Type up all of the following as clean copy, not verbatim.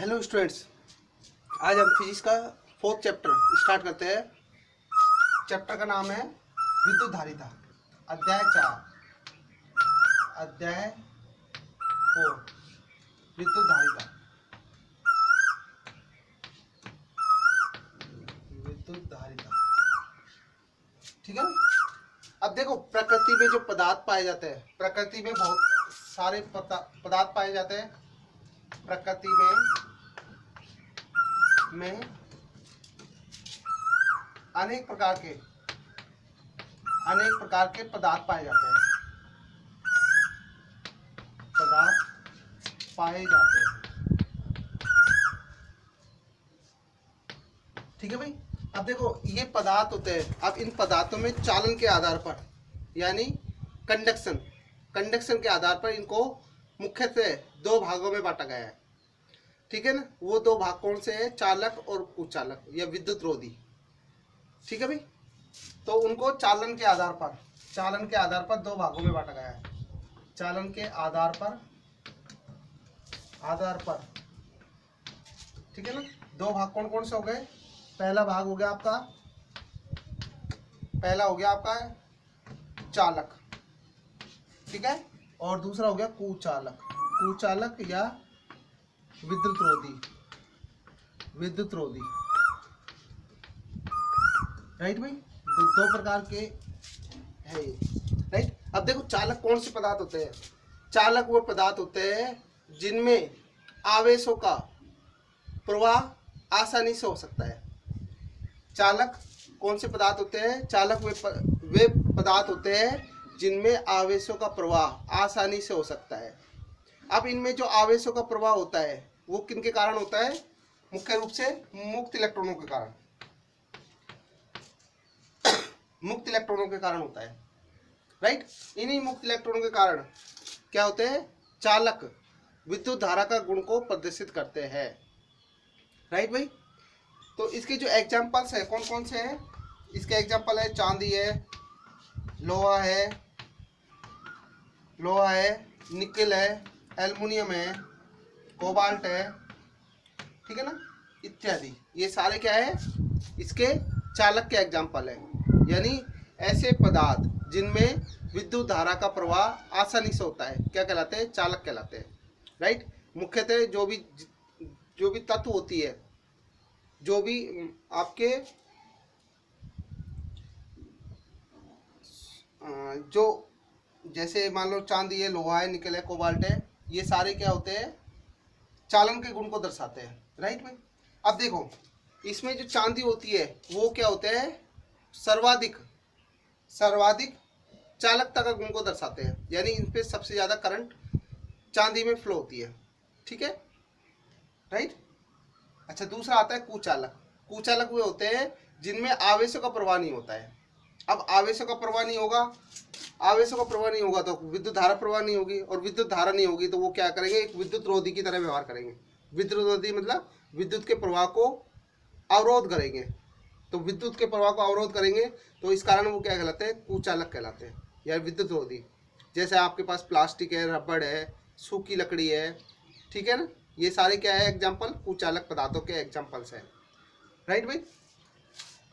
Hello students, आज हम physics का 4th चैप्टर स्टार्ट करते हैं। चैप्टर का नाम है विद्युत धारिता। अध्याय 4, अध्याय 4 विद्युत धारिता। विद्युत धारिता, ठीक है। अब देखो, प्रकृति में जो पदार्थ पाए जाते हैं, प्रकृति में बहुत सारे पदार्थ पाए जाते हैं। प्रकृति में अनेक प्रकार के पदार्थ पाए जाते हैं। ठीक है भाई। अब देखो, ये पदार्थ होते हैं। अब इन पदार्थों में चालन के आधार पर, यानी कंडक्शन के आधार पर इनको मुख्यतः 2 भागों में बांटा गया है। ठीक है ना। वो 2 भाग कौन से हैं? चालक और कुचालक या विद्युत रोधी। ठीक है भाई। तो उनको चालन के आधार पर 2 भागों में बांटा गया है। चालन के आधार पर ठीक है ना। 2 भाग कौन कौन से हो गए? पहला भाग हो गया आपका चालक, ठीक है, और दूसरा हो गया कुचालक या विद्युत रोधी। राइट भाई। 2 प्रकार के है ये। राइट। अब देखो, चालक कौन से पदार्थ होते हैं? चालक वो पदार्थ होते हैं जिनमें आवेशों का प्रवाह आसानी से हो सकता है। चालक कौन से पदार्थ होते हैं? चालक वे पदार्थ होते हैं जिनमें आवेशों का प्रवाह आसानी से हो सकता है। अब इनमें जो आवेशों का प्रवाह होता है वो किनके कारण होता है? मुख्य रूप से मुक्त इलेक्ट्रॉनों के कारण होता है। राइट। इन्हीं मुक्त इलेक्ट्रॉनों के कारण क्या होते हैं? चालक विद्युत धारा का गुण को प्रदर्शित करते हैं। राइट भाई। तो इसके जो एग्जाम्पल्स है कौन कौन से हैं? इसके एग्जाम्पल है चांदी है, लोहा है, निकल है, एल्युमिनियम है, कोबाल्ट है, ठीक है ना, इत्यादि। ये सारे क्या है? इसके चालक के एग्जाम्पल है, यानी ऐसे पदार्थ जिनमें विद्युत धारा का प्रवाह आसानी से होता है क्या कहलाते हैं? चालक कहलाते हैं। राइट। मुख्यतः जो भी तत्व होती है, जो भी आपके जो जैसे मान लो चांदी है, लोहा है, निकल है, कोबाल्ट है, ये सारे क्या होते हैं? चालन के गुण को दर्शाते हैं। राइट भाई। अब देखो, इसमें जो चांदी होती है वो क्या होते हैं? सर्वाधिक चालकता का गुण को दर्शाते हैं, यानी इन पे सबसे ज्यादा करंट चांदी में फ्लो होती है। ठीक है। राइट। अच्छा, दूसरा आता है कुचालक वे होते हैं जिनमें आवेशों का प्रवाह नहीं होता है। अब आवेशों का प्रवाह नहीं होगा तो विद्युत धारा प्रवाह नहीं होगी, और विद्युत धारा नहीं होगी तो वो क्या करेंगे? एक विद्युत रोधी की तरह व्यवहार करेंगे। विद्युत रोधी मतलब विद्युत के प्रवाह को अवरोध करेंगे। तो विद्युत के प्रवाह को अवरोध करेंगे तो इस कारण वो क्या कहलाते हैं? कुचालक कहलाते हैं या विद्युत रोधी। जैसे आपके पास प्लास्टिक है, रबड़ है, सूखी लकड़ी है, ठीक है ना, ये सारे क्या है? एग्जाम्पल कुचालक पदार्थों के एग्जाम्पल्स है। राइट भाई।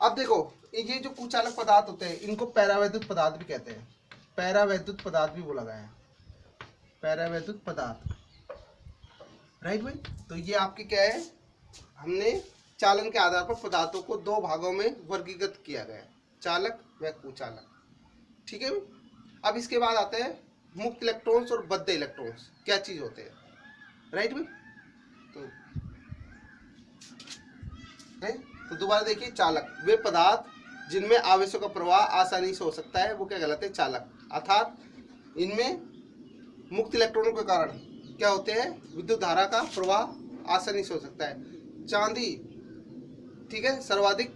अब देखो, ये जो कुचालक पदार्थ होते हैं इनको पैरावैद्युत पदार्थ भी कहते हैं। पैरावैद्युत पदार्थ भी बोला गया है, पैरावैद्युत पदार्थ। राइट भाई। तो ये आपके क्या है? हमने चालन के आधार पर पदार्थों को 2 भागों में वर्गीकृत किया गया है, चालक व कुचालक। ठीक है भाई। अब इसके बाद आते हैं मुक्त इलेक्ट्रॉन्स और बद्ध इलेक्ट्रॉन्स क्या चीज होते हैं। राइट भाई। तो दोबारा देखिए, चालक वे पदार्थ जिनमें आवेशों का प्रवाह आसानी से हो सकता है वो क्या कहलाते हैं? चालक। अर्थात इनमें मुक्त इलेक्ट्रॉनों के कारण क्या होते हैं? विद्युत धारा का प्रवाह आसानी से हो सकता है। चांदी, ठीक है, सर्वाधिक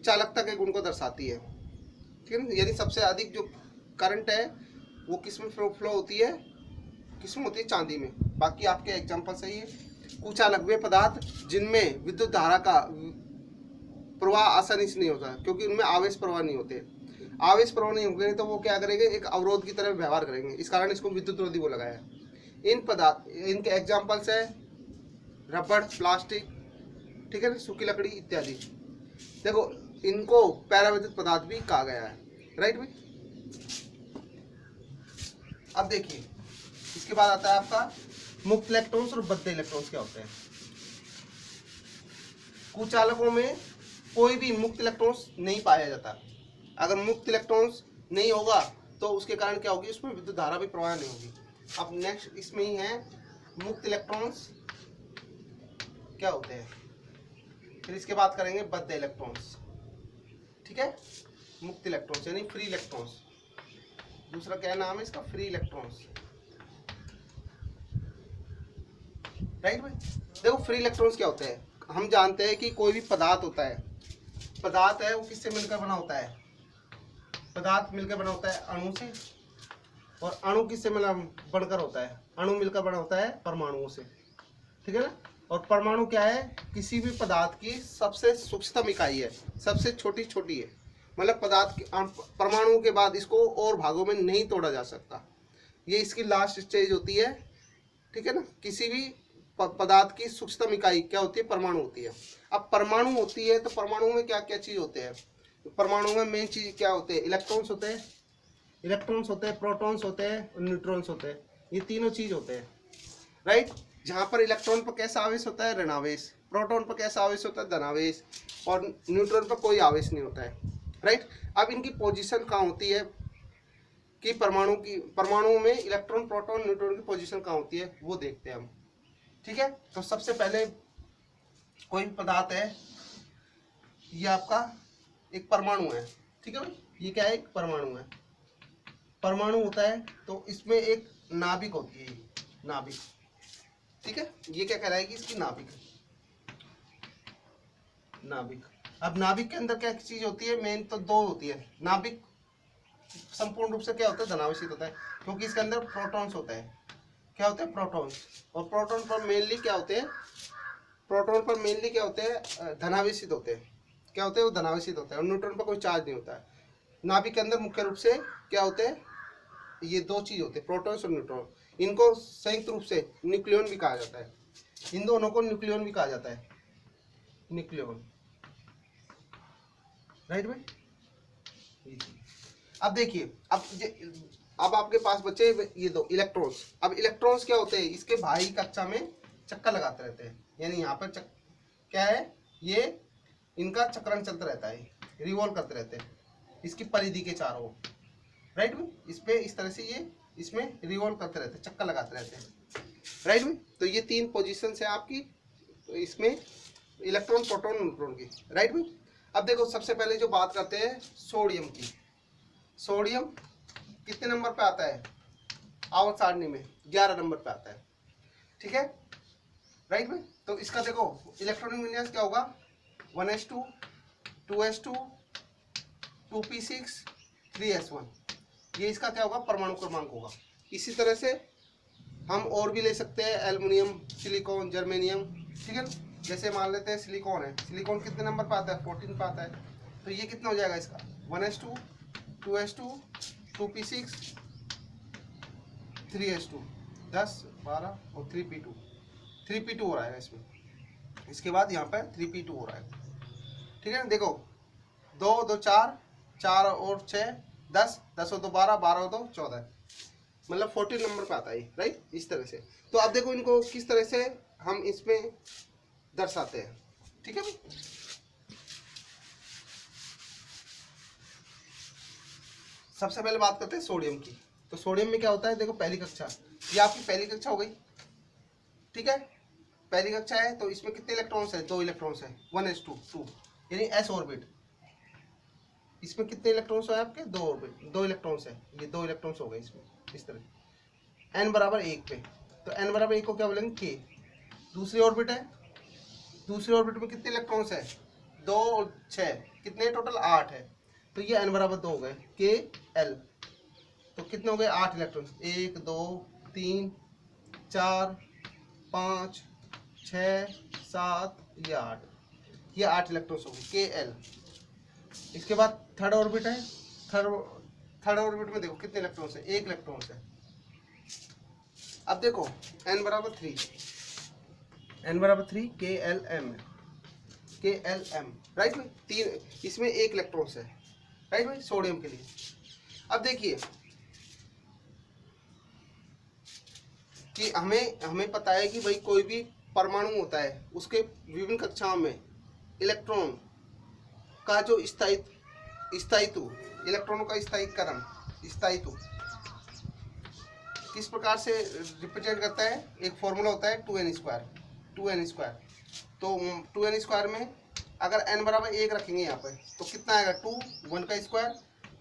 चालकता के गुण को दर्शाती है। ठीक है, यानी सबसे अधिक जो करंट है वो किस में फ्लो होती है? किसमें होती है? चांदी में। बाकी आपके एग्जाम्पल सही है। कुचालक वे पदार्थ जिनमें विद्युत धारा का प्रवाह आसानी से नहीं होता, क्योंकि उनमें आवेश प्रवाह नहीं होते। आवेश प्रवाह नहीं होंगे तो वो क्या करेंगे? एक अवरोध की तरह व्यवहार करेंगे। इस कारण इसको विद्युत रोधी बोला गया है। इनके एग्जाम्पल्स है रबड़, प्लास्टिक, ठीक है ना, सूखी लकड़ी इत्यादि। देखो इनको पैराविद्युत पदार्थ भी कहा गया है, राइट भाई। अब देखिए इसके बाद आता है आपका मुक्त इलेक्ट्रॉन्स और बद्ध इलेक्ट्रॉन्स क्या होते हैं। कुचालकों में कोई भी मुक्त इलेक्ट्रॉन्स नहीं पाया जाता। अगर मुक्त इलेक्ट्रॉन्स नहीं होगा तो उसके कारण क्या होगी, उसमें विद्युत धारा भी प्रवाह नहीं होगी। अब नेक्स्ट इसमें ही है मुक्त इलेक्ट्रॉन्स क्या होते हैं, फिर इसके बाद करेंगे बद्ध इलेक्ट्रॉन्स, ठीक है। मुक्त इलेक्ट्रॉन्स यानी फ्री इलेक्ट्रॉन्स, दूसरा क्या नाम है इसका, फ्री इलेक्ट्रॉन्स, राइट भाई। देखो फ्री इलेक्ट्रॉन्स क्या होते हैं, हम जानते हैं कि कोई भी पदार्थ होता है, पदार्थ है वो किससे मिलकर बना होता है, पदार्थ मिलकर बना होता है अणु से, और अणु किससे मिला बनकर होता है, अणु मिलकर बना होता है परमाणुओं से, ठीक है ना। और परमाणु क्या है, किसी भी पदार्थ की सबसे सूक्ष्मतम इकाई है, सबसे छोटी छोटी है, मतलब पदार्थ की परमाणुओं के बाद इसको और भागों में नहीं तोड़ा जा सकता, ये इसकी लास्ट स्टेज होती है, ठीक है ना। किसी भी पदार्थ की सूक्ष्मतम इकाई क्या होती है, परमाणु होती है। अब परमाणु होती है तो परमाणु में क्या क्या चीज होते हैं, परमाणु में मेन चीज क्या होते हैं, इलेक्ट्रॉन्स होते हैं, प्रोटॉन्स होते हैं और न्यूट्रॉन्स होते हैं, ये तीनों चीज होते हैं, राइट। जहाँ पर इलेक्ट्रॉन पर कैसा आवेश होता है, ऋणावेश, प्रोटॉन पर कैसा आवेश होता है, धनावेश, और न्यूट्रॉन पर कोई आवेश नहीं होता है, राइट। अब इनकी पोजीशन कहाँ होती है कि परमाणु में इलेक्ट्रॉन, प्रोटॉन, न्यूट्रॉन की पोजीशन कहाँ होती है वो देखते हैं हम, ठीक है। तो सबसे पहले कोई पदार्थ है, ये आपका एक परमाणु है, ठीक है भाई, ये क्या है, एक परमाणु है। परमाणु होता है तो इसमें एक नाभिक होती है, नाभिक, ठीक है। ये क्या कहलाएगी, इसकी नाभिक, नाभिक। अब नाभिक के अंदर क्या चीज होती है, मेन तो दो होती है। नाभिक संपूर्ण रूप से क्या होता है, धनावेशित होता है, क्योंकि इसके अंदर प्रोटॉन्स होता है, क्या होते हैं, प्रोटॉन्स। और प्रोटॉन पर मेनली क्या होते हैं, धनावेशित होते हैं, क्या होते हैं, वो धनावेशित होते हैं, और न्यूट्रॉन पर कोई चार्ज नहीं होता है। नाभिक के अंदर मुख्य रूप से क्या होते हैं, ये दो चीज होते हैं, प्रोटॉन्स और न्यूट्रॉन। इनको संयुक्त रूप से न्यूक्लियन भी कहा जाता है, इन दोनों को न्यूक्लियन भी कहा जाता है, न्यूक्लियन, राइट भाई। अब देखिए, अब आपके पास बचे ये दो इलेक्ट्रॉन्स। अब इलेक्ट्रॉन्स क्या होते हैं, इसके बाहरी कक्षा में चक्कर लगाते रहते हैं, यानी यहाँ पर क्या है, ये इनका चक्रण चलता रहता है, रिवॉल्व करते रहते हैं इसकी परिधि के चारों, राइट भाई। इस पे इस तरह से ये इसमें रिवॉल्व करते रहते हैं, चक्कर लगाते रहते हैं, राइट भाई। तो ये तीन पोजीशंस है आपकी, तो इसमें इलेक्ट्रॉन, प्रोटॉन, न्यूट्रॉन की, राइट भाई। अब देखो सबसे पहले जो बात करते हैं सोडियम की, सोडियम कितने नंबर पे आता है, आवर्त सारणी में 11 नंबर पे आता है, ठीक है, राइट भाई। तो इसका देखो इलेक्ट्रॉनिक विन्यास क्या होगा, 1s2 2s2 2p6 3s1, ये इसका क्या होगा, परमाणु क्रमांक होगा। इसी तरह से हम और भी ले सकते हैं, एल्युमिनियम, सिलिकॉन, जर्मेनियम, ठीक है ना। जैसे मान लेते हैं सिलिकॉन है, सिलिकॉन कितने नंबर पे आता है, 14 पे आता है, तो ये कितना हो जाएगा इसका, 1s2 2s2 2p6 3s2 10 12 और 3p2 हो रहा है इसमें। इसके बाद यहाँ पर 3p2 हो रहा है, ठीक है ना। देखो 2 2 4 4 और 6 10 10 और 2 12 12 और 2 14, मतलब 14 नंबर पे आता है, राइट, इस तरह से। तो अब देखो इनको किस तरह से हम इसमें दर्शाते हैं, ठीक है भाई। सबसे पहले बात करते हैं सोडियम की। तो सोडियम में क्या होता है, देखो पहली कक्षा, ये आपकी पहली कक्षा हो गई, ठीक है, पहली कक्षा है। तो इसमें कितने इलेक्ट्रॉन्स है, 2 इलेक्ट्रॉन्स है, 1s2 2, यानी s ऑर्बिट। इसमें कितने इलेक्ट्रॉन्स है आपके, 2 ऑर्बिट, 2 इलेक्ट्रॉन्स है, ये 2 इलेक्ट्रॉन्स हो गए इसमें, इस तरह n बराबर 1 पे। तो n बराबर 1 को क्या बोलेंगे, k। दूसरी ऑर्बिट है, दूसरी ऑर्बिट में कितने इलेक्ट्रॉन्स है, 2 और 6, कितने टोटल 8 है। तो ये n बराबर 2 हो गए, kl। तो कितने हो गए, 8 इलेक्ट्रॉन, 1 2 3 4 5 6 7 ये 8, ये 8 इलेक्ट्रॉन्स हो गए, kl। इसके बाद थर्ड ऑर्बिट है, थर्ड ऑर्बिट में देखो कितने इलेक्ट्रॉन्स है, 1 इलेक्ट्रॉन्स है। अब देखो n बराबर 3, n बराबर 3 KLM, राइट भाई। तीन, इसमें एक इलेक्ट्रॉन है, राइट भाई, सोडियम के लिए। अब देखिए कि हमें पता है कि भाई कोई भी परमाणु होता है उसके विभिन्न कक्षाओं में इलेक्ट्रॉन का जो स्थायित्व, इलेक्ट्रॉनों का स्थायित्व किस प्रकार से रिप्रेजेंट करता है। एक फॉर्मूला होता है 2n स्क्वायर। तो 2n स्क्वायर में अगर n बराबर 1 रखेंगे यहाँ पे तो कितना आएगा 2, 1 का स्क्वायर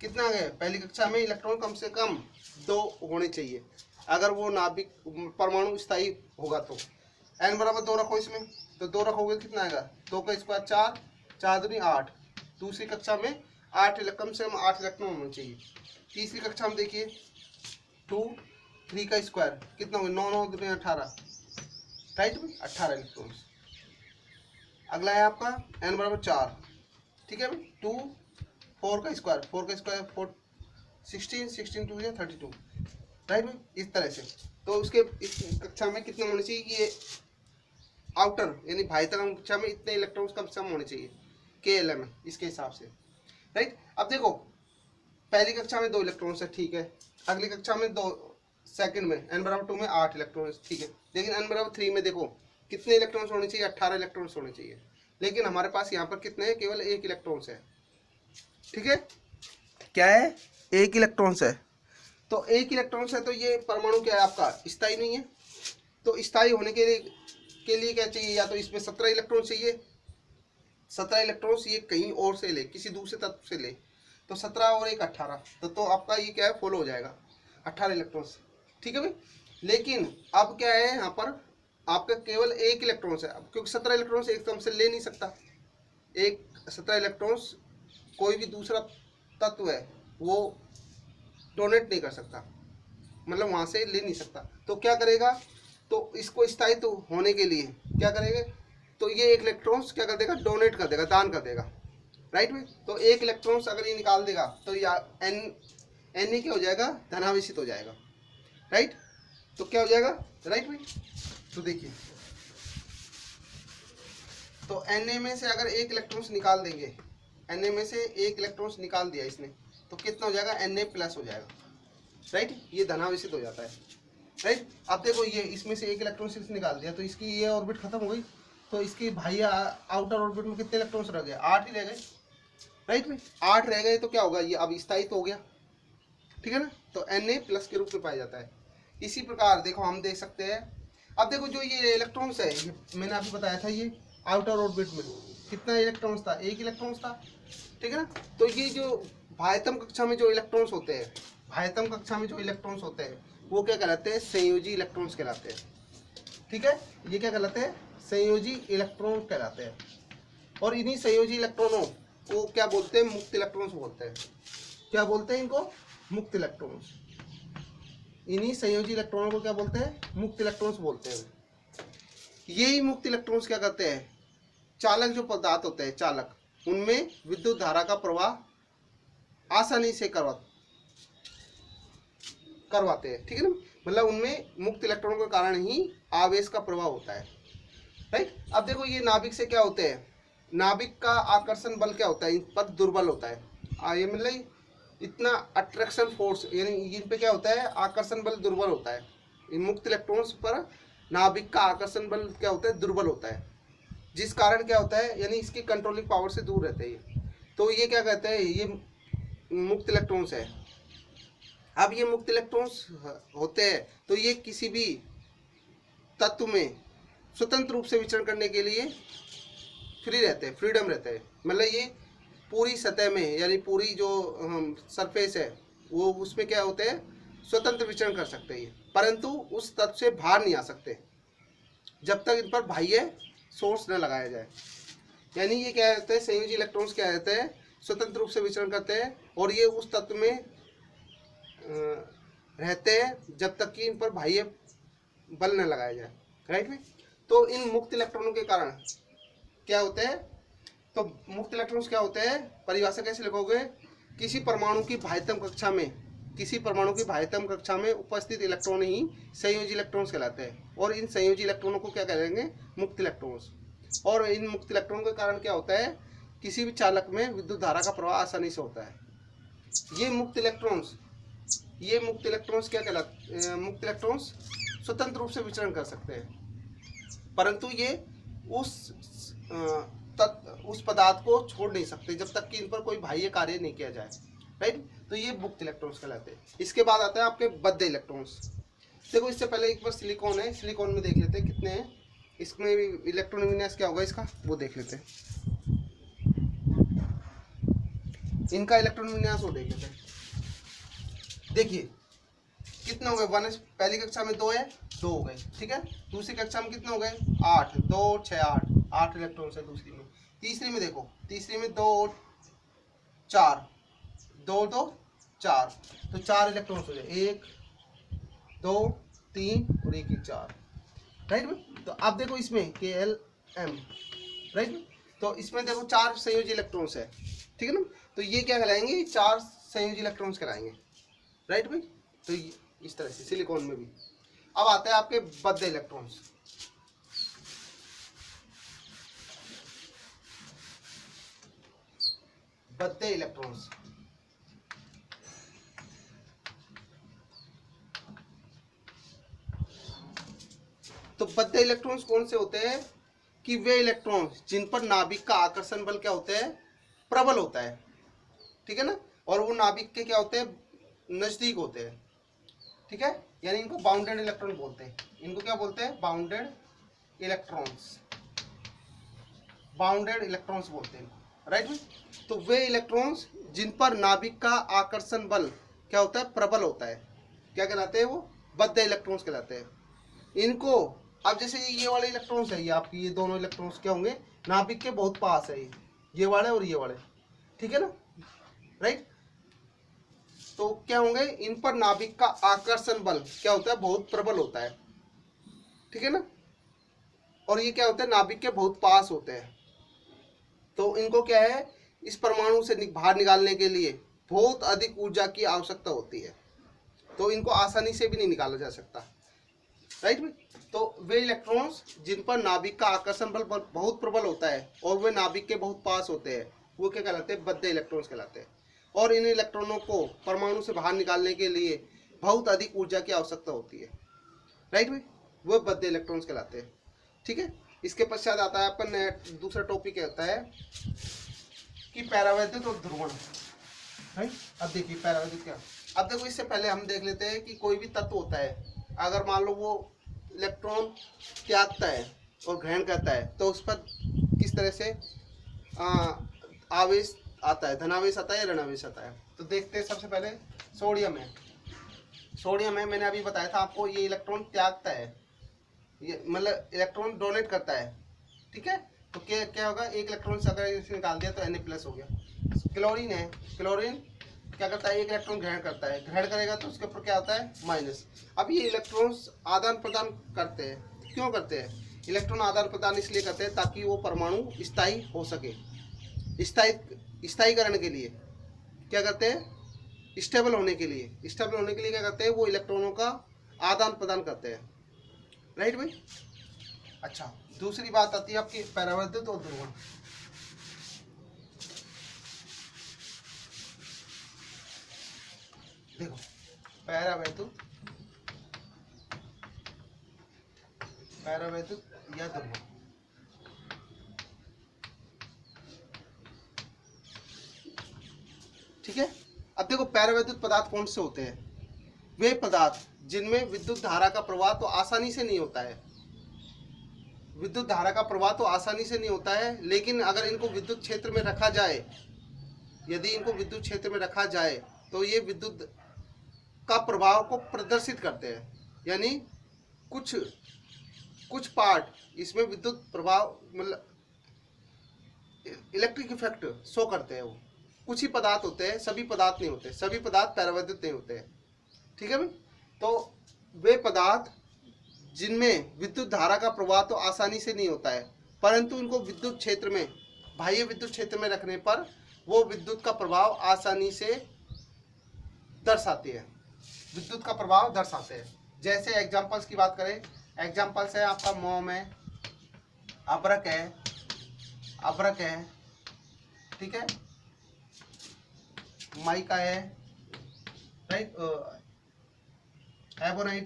कितना आ गया। पहली कक्षा में इलेक्ट्रॉन कम से कम 2 होने चाहिए अगर वो नाभिक परमाणु स्थायी होगा तो। n बराबर 2 रखो इसमें, तो 2 रखोगे कितना आएगा 2 का स्क्वायर 4, 4 दूनी 8। दूसरी कक्षा में 8 कम से कम 8 इलेक्ट्रॉन होने चाहिए। तीसरी कक्षा में देखिए 2, 3 का स्क्वायर कितना होगा 9, 9 दूनी 18, राइट भाई 18 इलेक्ट्रॉन। अगला है आपका n बराबर 4, ठीक है भाई 2, 4 का स्क्वायर 4, 16, 16 2 या 32, राइट भाई इस तरह से। तो उसके इस कक्षा में कितने होने चाहिए कि ये आउटर यानी बाह्यतम कक्षा में इतने इलेक्ट्रॉन्स कम से कम होने चाहिए KLM इसके हिसाब से, राइट। अब देखो पहली कक्षा में 2 इलेक्ट्रॉन्स है, ठीक है। अगली कक्षा में 2, सेकंड में n बराबर 2 में 8 इलेक्ट्रॉन्स, ठीक है। लेकिन n बराबर 3 में देखो कितने इलेक्ट्रॉन्स होने चाहिए 18 इलेक्ट्रॉन्स होने चाहिए। लेकिन हमारे पास यहाँ पर कितने हैं केवल 1 इलेक्ट्रॉन्स है, ठीक है। क्या है 1 इलेक्ट्रॉन्स है। तो 1 इलेक्ट्रॉन्स है तो ये परमाणु क्या है आपका स्थायी नहीं है। तो स्थायी होने के लिए क्या चाहिए, या तो इसमें 17 इलेक्ट्रॉन चाहिए। 17 इलेक्ट्रॉन्स ये कहीं और से ले, किसी दूसरे तत्व से ले, तो 17 और 1 18, तो आपका ये क्या है फॉलो हो जाएगा 18 इलेक्ट्रॉन्स, ठीक है भाई। लेकिन अब क्या है यहाँ पर आपका केवल 1 इलेक्ट्रॉन्स है, अब क्योंकि 17 इलेक्ट्रॉन्स एक दम से ले नहीं सकता। 17 इलेक्ट्रॉन्स कोई भी दूसरा तत्व है वो डोनेट नहीं कर सकता, मतलब वहाँ से ले नहीं सकता। तो क्या करेगा, तो इसको स्थायित्व होने के लिए क्या करेगा, तो ये 1 इलेक्ट्रॉन्स क्या कर देगा डोनेट कर देगा, दान कर देगा, राइट में। तो 1 इलेक्ट्रॉन्स अगर ये निकाल देगा तो या एन क्या हो जाएगा धनावेशित हो जाएगा, राइट। तो क्या हो जाएगा, राइट भाई। तो देखिए तो Na में से अगर 1 इलेक्ट्रॉन्स निकाल देंगे, Na में से 1 इलेक्ट्रॉन्स निकाल दिया इसने, तो कितना हो जाएगा Na प्लस हो जाएगा, राइट। ये धनावेशित हो जाता है, राइट। अब देखो ये इसमें से 1 इलेक्ट्रॉन सिर्फ निकाल दिया तो इसकी ये ऑर्बिट खत्म हो गई। तो इसकी बाह्य आउटर ऑर्बिट में कितने इलेक्ट्रॉन्स रह गए 8 ही रह गए, राइट में 8 रह गए। तो क्या होगा ये अब स्थायी तो हो गया, ठीक है ना। तो Na प्लस के रूप में पाया जाता है। इसी प्रकार देखो हम देख सकते हैं। अब देखो जो ये इलेक्ट्रॉन्स है ये मैंने अभी बताया था, ये आउटर ऑर्बिट में कितना इलेक्ट्रॉन्स था 1 इलेक्ट्रॉन्स था, ठीक है ना। तो ये जो बाह्यतम कक्षा में जो इलेक्ट्रॉन्स होते हैं, बाह्यतम कक्षा में जो इलेक्ट्रॉन्स होते हैं वो क्या कहलाते हैं संयोजी इलेक्ट्रॉन्स कहलाते हैं, ठीक है। ये क्या कहलाते हैं संयोजी इलेक्ट्रॉन कहलाते हैं। और इन्हीं संयोजी इलेक्ट्रॉनों को क्या बोलते हैं मुक्त इलेक्ट्रॉन्स बोलते हैं। क्या बोलते हैं इनको मुक्त इलेक्ट्रॉन्स। इन्हीं संयोजी इलेक्ट्रॉनों को क्या बोलते हैं मुक्त इलेक्ट्रॉन्स बोलते हैं। यही मुक्त इलेक्ट्रॉन्स क्या करते हैं चालक जो पदार्थ होते हैं चालक, उनमें विद्युत धारा का प्रवाह आसानी से करवाते हैं, ठीक है ना। मतलब उनमें मुक्त इलेक्ट्रॉनों के कारण ही आवेश का प्रवाह होता है, राइट। अब देखो ये नाभिक से क्या होते हैं, नाभिक का आकर्षण बल क्या होता है इन पर दुर्बल होता है। ये मतलब इतना अट्रैक्शन फोर्स यानी इन पे क्या होता है आकर्षण बल दुर्बल होता है। इन मुक्त इलेक्ट्रॉन्स पर नाभिक का आकर्षण बल क्या होता है दुर्बल होता है, जिस कारण क्या होता है यानी इसकी कंट्रोलिंग पावर से दूर रहते हैं। तो ये क्या कहते हैं ये मुक्त इलेक्ट्रॉन्स है। अब ये मुक्त इलेक्ट्रॉन्स होते हैं तो ये किसी भी तत्व में स्वतंत्र रूप से विचरण करने के लिए फ्री रहते हैं, फ्रीडम रहते हैं। मतलब ये पूरी सतह में यानी पूरी जो सरफेस है वो उसमें क्या होते हैं स्वतंत्र विचरण कर सकते हैं, परंतु उस तत्व से बाहर नहीं आ सकते जब तक इन पर बाह्य सोर्स न लगाया जाए। यानी ये क्या कहते हैं संयोजी इलेक्ट्रॉन्स क्या कहते हैं स्वतंत्र रूप से विचरण करते हैं और ये उस तत्व में रहते हैं जब तक कि इन पर बाह्य बल न लगाया जाए, राइट में। तो इन मुक्त इलेक्ट्रॉनों के कारण क्या होते हैं, तो मुक्त इलेक्ट्रॉन्स क्या होते हैं परिभाषा कैसे लिखोगे, किसी परमाणु की बाह्यतम कक्षा में किसी परमाणु की बाह्यतम कक्षा में उपस्थित इलेक्ट्रॉन ही संयोजी इलेक्ट्रॉन्स कहलाते हैं, और इन संयोजी इलेक्ट्रॉनों को क्या कहेंगे, मुक्त इलेक्ट्रॉन्स। और इन मुक्त इलेक्ट्रॉन के कारण क्या होता है, किसी भी चालक में विद्युत धारा का प्रवाह आसानी से होता है। ये मुक्त इलेक्ट्रॉन्स क्या कहलाते, मुक्त इलेक्ट्रॉन्स स्वतंत्र रूप से विचरण कर सकते हैं, परंतु ये उस पदार्थ को छोड़ नहीं सकते जब तक कि इन पर कोई बाह्य कार्य नहीं किया जाए, राइट। तो ये मुक्त इलेक्ट्रॉन्स कहलाते हैं। इसके बाद आता है आपके बद्ध इलेक्ट्रॉन्स। देखो इससे पहले एक बार सिलिकॉन है, सिलिकॉन में देख लेते हैं कितने हैं, इसमें भी इलेक्ट्रॉन विन्यास क्या होगा इसका वो देख लेते हैं। इनका इलेक्ट्रॉन विन्यास वो देख लेते हैं। देखिए कितने हो गए, 1 पहली कक्षा में 2 है, 2 हो गए, ठीक है। दूसरी कक्षा में कितने हो गए, 8, 2 6 8 इलेक्ट्रॉन्स है दूसरी में। तीसरी में देखो, तीसरी में 2 4 2 2 4, तो 4 इलेक्ट्रॉन्स हो गए, 1 2 3 और 1 4, राइट में। तो आप देखो इसमें KLM, राइट। तो इसमें देखो 4 संयोजी इलेक्ट्रॉन्स है, ठीक है ना। तो ये क्या कहलाएंगे, 4 संयोजी इलेक्ट्रॉन्स कहलाएंगे, राइट भाई। तो इस तरह से सिलिकॉन में भी। अब आते हैं आपके बद्ध इलेक्ट्रॉन्स। बद्ध इलेक्ट्रॉन्स, तो बद्ध इलेक्ट्रॉन्स कौन से होते हैं कि वे इलेक्ट्रॉन्स जिन पर नाभिक का आकर्षण बल क्या होता है, प्रबल होता है, ठीक है ना, और वो नाभिक के क्या होते हैं, नजदीक होते हैं, ठीक है। यानी इनको बाउंडेड इलेक्ट्रॉन बोलते हैं। इनको क्या बोलते हैं, बाउंडेड इलेक्ट्रॉन्स, बाउंडेड इलेक्ट्रॉन्स बोलते हैं, राइट। तो वे इलेक्ट्रॉन्स जिन पर नाभिक का आकर्षण बल क्या होता है, प्रबल होता है, क्या कहलाते हैं, वो बद्ध इलेक्ट्रॉन्स कहलाते हैं। इनको अब जैसे ये वाले इलेक्ट्रॉन्स है, ये आपकी ये दोनों इलेक्ट्रॉन्स क्या होंगे, नाभिक के बहुत पास है, ये वाले और ये वाले, ठीक है ना, राइट। तो क्या होंगे, इन पर नाभिक का आकर्षण बल क्या होता है, बहुत प्रबल होता है, ठीक है ना, और ये क्या होता है, नाभिक के बहुत पास होते हैं। तो इनको क्या है, इस परमाणु से बाहर निकालने के लिए बहुत अधिक ऊर्जा की आवश्यकता होती है, तो इनको आसानी से भी नहीं निकाला जा सकता, राइट में। तो वे इलेक्ट्रॉन्स जिन पर नाभिक का आकर्षण बल बहुत प्रबल होता है और वे नाभिक के बहुत पास होते हैं, वो क्या कहलाते हैं, बद्ध इलेक्ट्रॉन्स कहलाते हैं। और इन इलेक्ट्रॉनों को परमाणु से बाहर निकालने के लिए बहुत अधिक ऊर्जा की आवश्यकता होती है, राइट भाई, वो बद्ध इलेक्ट्रॉन्स कहलाते हैं, ठीक है। इसके पश्चात आता है आपका दूसरा टॉपिक होता है कि परावैद्युत और ध्रुवण, राइट। अब देखिए परावैद्युत क्या, अब देखो इससे पहले हम देख लेते हैं कि कोई भी तत्व होता है, अगर मान लो वो इलेक्ट्रॉन त्यागता है और ग्रहण करता है, तो उस पर किस तरह से आवेश आता है, धनावेश आता है या ऋणावेश आता है। तो देखते हैं, सबसे पहले सोडियम है, सोडियम है, मैंने अभी बताया था आपको, ये इलेक्ट्रॉन त्यागता है, ये मतलब इलेक्ट्रॉन डोनेट करता है, ठीक है। तो क्या होगा, एक इलेक्ट्रॉन से अगर इसे निकाल दिया तो Na+ हो गया। क्लोरीन है, क्लोरीन क्या करता है, एक इलेक्ट्रॉन ग्रहण करता है, ग्रहण करेगा तो उसके ऊपर क्या आता है, -। अब ये इलेक्ट्रॉन्स आदान प्रदान करते हैं, क्यों करते हैं, इलेक्ट्रॉन आदान प्रदान इसलिए करते हैं ताकि वो परमाणु स्थायी हो सके, स्थायीकरण के लिए क्या करते हैं, स्टेबल होने के लिए, स्टेबल होने के लिए क्या करते हैं, वो इलेक्ट्रॉनों का आदान प्रदान करते हैं, राइट भाई। अच्छा, दूसरी बात आती है आपकी परावैद्युत और ध्रुवण। देखो परावैद्युत या ध्रुवण, ठीक है। अब देखो परावैद्युत पदार्थ कौन से होते हैं, वे पदार्थ जिनमें विद्युत धारा का प्रवाह तो आसानी से नहीं होता है, विद्युत धारा का प्रवाह तो आसानी से नहीं होता है, लेकिन अगर इनको विद्युत क्षेत्र में रखा जाए, यदि इनको विद्युत क्षेत्र में रखा जाए तो ये विद्युत का प्रभाव को प्रदर्शित करते हैं, यानी कुछ पार्ट इसमें विद्युत प्रभाव मतलब इलेक्ट्रिक इफेक्ट शो करते हैं। वो कुछ ही पदार्थ होते हैं, सभी पदार्थ नहीं होते, सभी पदार्थ परावैद्युत नहीं होते हैं, ठीक है भाई। तो वे पदार्थ जिनमें विद्युत धारा का प्रवाह तो आसानी से नहीं होता है, परंतु इनको विद्युत क्षेत्र में, बाह्य विद्युत क्षेत्र में रखने पर वो विद्युत का प्रभाव आसानी से दर्शाती है, विद्युत का प्रभाव दर्शाते हैं। जैसे एग्जांपल्स की बात करें, एग्जांपल्स है आपका मोम है, अब्रक है, ठीक है, माइका है, राइट, एबोनाइट,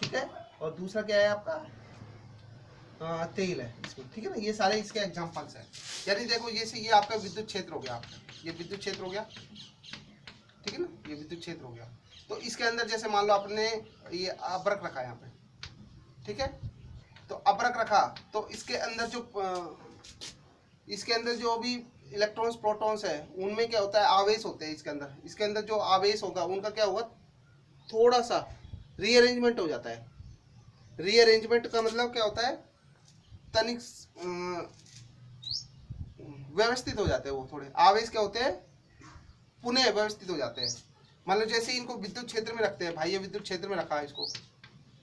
ठीक है, और दूसरा क्या है आपका तेल है इसमें, ठीक है ना। ये सारे इसके एग्जांपल्स हैं। यानी देखो ये आपका विद्युत क्षेत्र हो गया, ये विद्युत क्षेत्र हो गया, ठीक है ना, ये विद्युत क्षेत्र हो गया। तो इसके अंदर जैसे मान लो आपने ये अब्रक रखा है यहाँ पे, ठीक है, तो अब्रक रखा तो इसके अंदर जो भी इलेक्ट्रॉन्स प्रोटॉन्स है उनमें क्या होता है, आवेश होते हैं इसके अंदर जो आवेश होगा उनका क्या होगा, थोड़ा सा रीअरेंजमेंट हो जाता है। रीअरेंजमेंट का मतलब क्या होता है, तनिक व्यवस्थित हो जाते हैं, वो थोड़े आवेश क्या होते हैं, पुनः व्यवस्थित हो जाते हैं। मान लो जैसे इनको विद्युत क्षेत्र में रखते हैं, बाह्य विद्युत क्षेत्र में रखा है इसको,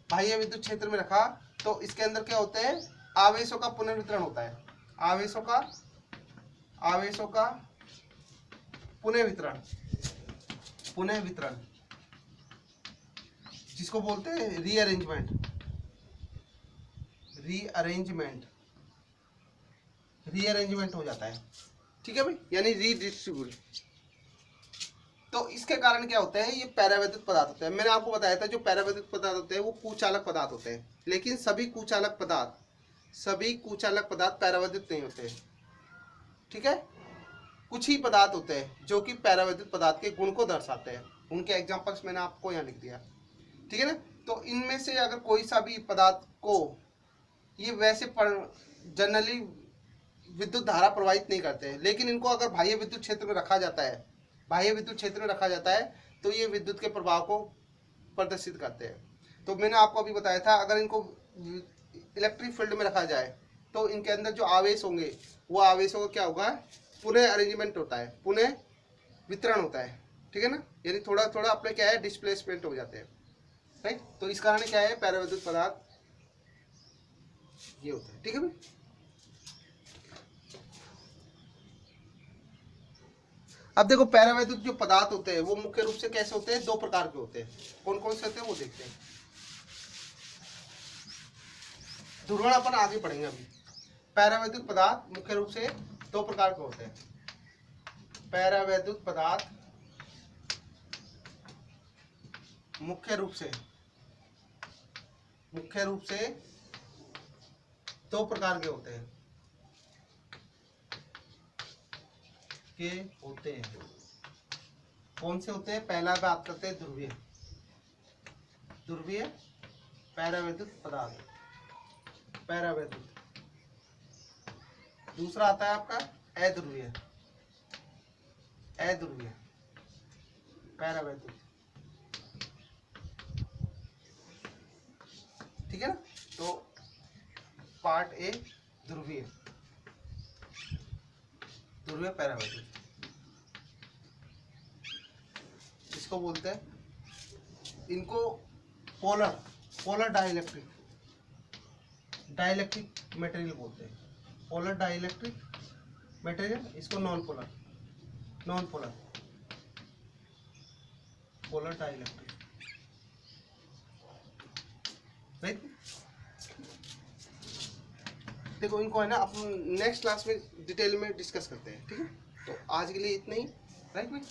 बाह्य विद्युत क्षेत्र में रखा तो इसके अंदर क्या होते हैं, आवेशों का पुनर्वितरण होता है, आवेशों का पुनर्वितरण जिसको बोलते हैं रीअरेंजमेंट हो जाता है, ठीक है भाई, यानी रीडिस्ट्रीब्यूट। तो इसके कारण क्या होता है, ये पैरावैद्युत पदार्थ होते हैं। मैंने आपको बताया था जो पैरावैद्युत पदार्थ होते हैं वो कुचालक पदार्थ होते हैं, लेकिन सभी कुचालक पदार्थ पैरावैद्युत नहीं होते, ठीक है। कुछ ही पदार्थ होते हैं जो कि पैरावैद्युत पदार्थ के गुण को दर्शाते हैं, उनके एग्जांपल्स मैंने आपको यहाँ लिख दिया, ठीक है ना। तो इनमें से अगर कोई सा भी पदार्थ को ये वैसे जनरली विद्युत धारा प्रवाहित नहीं करते हैं, लेकिन इनको अगर बाह्य विद्युत क्षेत्र में रखा जाता है, तो ये विद्युत के प्रभाव को प्रदर्शित करते हैं। तो मैंने आपको अभी बताया था अगर इनको इलेक्ट्रिक फील्ड में रखा जाए तो इनके अंदर जो आवेश होंगे वो आवेशों का क्या होगा, पुनः अरेंजमेंट होता है, पुनः वितरण होता है, ठीक है ना। यानी थोड़ा थोड़ा अपने क्या है, डिस्प्लेसमेंट हो जाते हैं, राइट। तो इस कारण क्या है, पैरावैद्युत पदार्थ ये होता है, ठीक है भाई। अब देखो पैरावैद्युत जो पदार्थ होते हैं वो मुख्य रूप से कैसे होते हैं, दो प्रकार के होते हैं। कौन कौन से होते हैं वो देखते हैं। ध्रुवण अपन आगे पढ़ेंगे अभी। पैरावैद्युत पदार्थ मुख्य रूप से दो प्रकार के होते हैं। पैरावैद्युत पदार्थ मुख्य रूप से दो प्रकार के होते हैं, कौन से होते हैं। पहला बात करते हैं ध्रुवीय पैरावैद्युत पदार्थ, दूसरा आता है आपका अध्रुवीय पैरावैद्युत, ठीक है ना। तो पार्ट ए ध्रुवीय पैरावैद्युत, इसको बोलते हैं, इनको पोलर डाइलेक्ट्रिक मटेरियल बोलते हैं। पोलर डाइलेक्ट्रिक मटेरियल, इसको नॉन पोलर डाइलेक्ट्रिक, राइट। देखो इनको है ना अपन नेक्स्ट क्लास में डिटेल में डिस्कस करते हैं, ठीक है। तो आज के लिए इतना ही, राइट भाई।